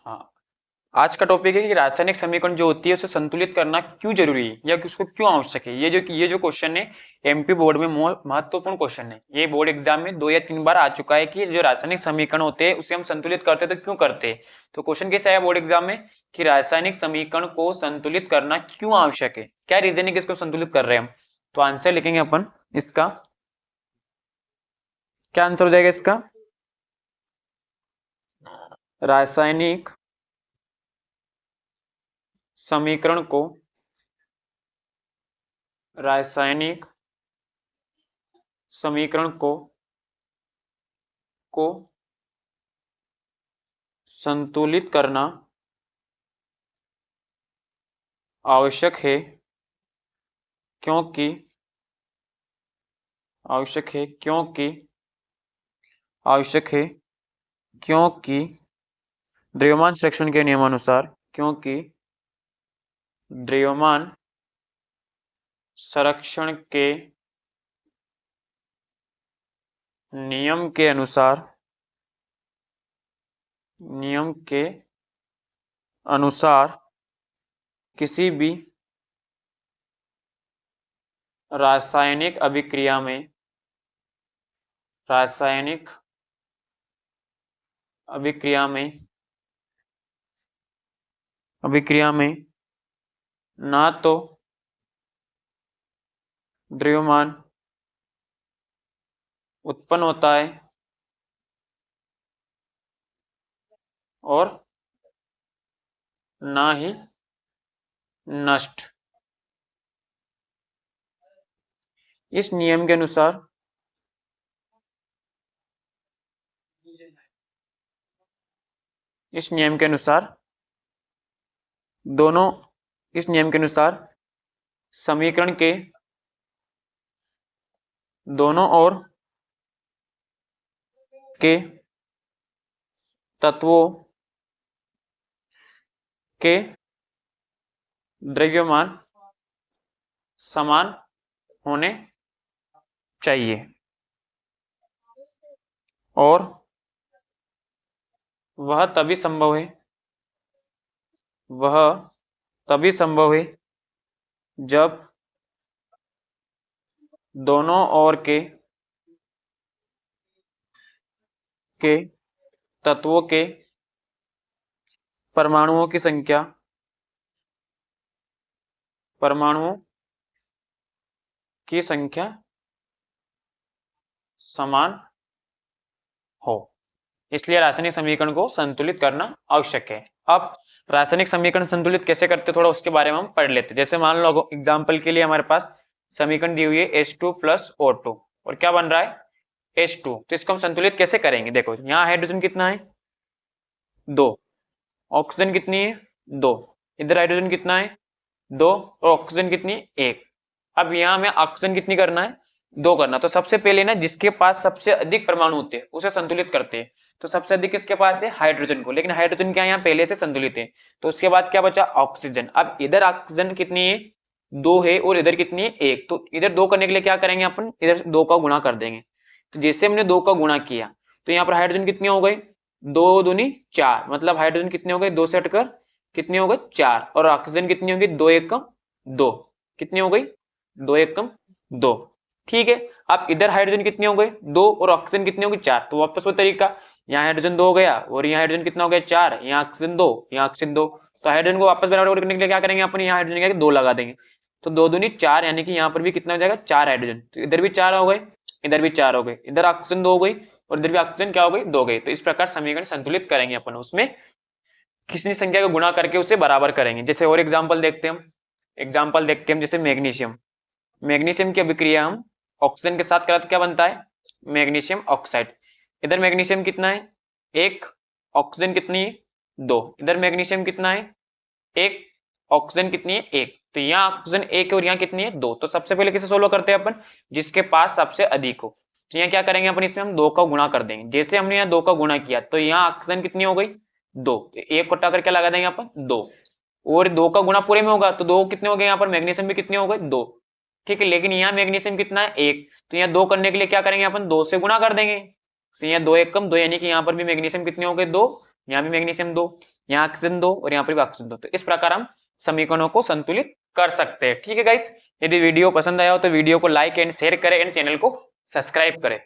हाँ, आज का टॉपिक है कि रासायनिक समीकरण जो होती है उसे संतुलित करना क्यों जरूरी है या कि उसको क्यों आवश्यक है। ये जो क्वेश्चन है एमपी बोर्ड में महत्वपूर्ण क्वेश्चन है। ये बोर्ड एग्जाम में 2 या 3 बार आ चुका है कि जो रासायनिक समीकरण होते हैं उसे हम संतुलित करते हैं तो क्यों करते हैं। तो क्वेश्चन कैसे आया बोर्ड एग्जाम में कि रासायनिक समीकरण को संतुलित करना क्यों आवश्यक है, क्या रीजन है कि इसको संतुलित कर रहे हैं हम। तो आंसर लिखेंगे अपन इसका, क्या आंसर हो जाएगा इसका, रासायनिक समीकरण को रासायनिक समीकरण को संतुलित करना आवश्यक है क्योंकि आवश्यक है क्योंकि आवश्यक है क्योंकि द्रव्यमान संरक्षण के नियमानुसार क्योंकि द्रव्यमान संरक्षण के नियम के अनुसार किसी भी रासायनिक अभिक्रिया में ना तो द्रव्यमान उत्पन्न होता है और ना ही नष्ट। इस नियम के अनुसार इस नियम के अनुसार समीकरण के दोनों ओर के तत्वों के द्रव्यमान समान होने चाहिए और वह तभी संभव है जब दोनों ओर के तत्वों के परमाणुओं की संख्या समान हो। इसलिए रासायनिक समीकरण को संतुलित करना आवश्यक है। अब रासायनिक समीकरण संतुलित कैसे करते थोड़ा उसके बारे में हम पढ़ लेते। जैसे मान लो एग्जांपल के लिए हमारे पास समीकरण दी हुई है H2 प्लस O2 और क्या बन रहा है H2। तो इसको हम संतुलित कैसे करेंगे, देखो यहाँ हाइड्रोजन कितना है 2, ऑक्सीजन कितनी है 2, इधर हाइड्रोजन कितना है 2 और ऑक्सीजन कितनी है 1। अब यहाँ हमें ऑक्सीजन कितनी करना है 2 करना। तो सबसे पहले ना जिसके पास सबसे अधिक परमाणु होते हैं उसे संतुलित करते हैं। तो सबसे अधिक किसके पास है हाइड्रोजन को, लेकिन हाइड्रोजन क्या यहाँ पहले से संतुलित है। तो उसके बाद क्या बचा ऑक्सीजन। अब इधर ऑक्सीजन कितनी है 2 है और इधर कितनी है 1। तो इधर 2 करने के लिए क्या करेंगे अपन, इधर 2 का गुणा कर देंगे। तो जैसे हमने 2 का गुणा किया तो यहाँ पर हाइड्रोजन कितनी हो गई 2 दूनी 4, मतलब हाइड्रोजन कितने हो गए 2 से हटकर कितने हो गए 4 और ऑक्सीजन कितनी होगी 2 एकम 2, कितनी हो गई 2 एकम 2। ठीक है, अब इधर हाइड्रोजन कितनी हो गई 2 और ऑक्सीजन कितनी होगी 4। तो वापस वो तरीका, यहाँ हाइड्रोजन 2 हो गया और यहाँ हाइड्रोजन कितना हो गया 4, यहाँ ऑक्सीजन 2, यहाँ ऑक्सीजन 2। तो हाइड्रोजन को वापस बराबर करने के लिए क्या करेंगे अपन, यहाँ हाइड्रोजन के 2 लगा देंगे। तो 2 दूनी 4 यानी कि यहाँ पर भी कितना हो जाएगा 4 हाइड्रोजन। तो इधर भी 4 हो गए, इधर भी 4 हो गए, इधर ऑक्सीजन 2 हो गई और इधर भी ऑक्सीजन क्या हो गई 2 हो गई। तो इस प्रकार समीकरण संतुलित करेंगे अपन, उसमें किसी संख्या को गुणा करके उसे बराबर करेंगे। जैसे और एग्जांपल देखते हैं जैसे मैग्नीशियम की अभिक्रिया हम ऑक्सीजन के साथ करा तो क्या बनता है मैग्नीशियम ऑक्साइड। इधर मैग्नीशियम कितना है 1, ऑक्सीजन कितनी है 2, इधर मैग्नीशियम कितना है 1, ऑक्सीजन कितनी है 1। तो यहाँ ऑक्सीजन 1 है और यहाँ कितनी है 2। तो सबसे पहले किसे सोल्व करते हैं अपन, जिसके पास सबसे अधिक हो। तो यहाँ क्या करेंगे अपन, इसमें हम 2 का गुणा कर देंगे। जैसे हमने यहाँ 2 का गुणा किया तो यहाँ ऑक्सीजन कितनी हो गई 2, तो 1 को हटाकर क्या लगा देंगे अपन 2 और 2 का गुणा पूरे में होगा तो 2 कितने हो गए, यहाँ पर मैग्नीशियम भी कितने हो गए 2। ठीक है, लेकिन यहाँ मैग्नीशियम कितना है 1, तो यहाँ 2 करने के लिए क्या करेंगे अपन 2 से गुणा कर देंगे। तो यहाँ 2 एकम 2 यानी कि यहाँ पर भी मैग्नीशियम कितने हो गए 2 यहाँ भी मैग्नीशियम 2, यहाँ ऑक्सीजन 2 और यहाँ पर भी ऑक्सीजन 2। तो इस प्रकार हम समीकरणों को संतुलित कर सकते हैं। ठीक है गाइस, यदि वीडियो पसंद आया हो तो वीडियो को लाइक एंड शेयर करें एंड चैनल को सब्सक्राइब करें।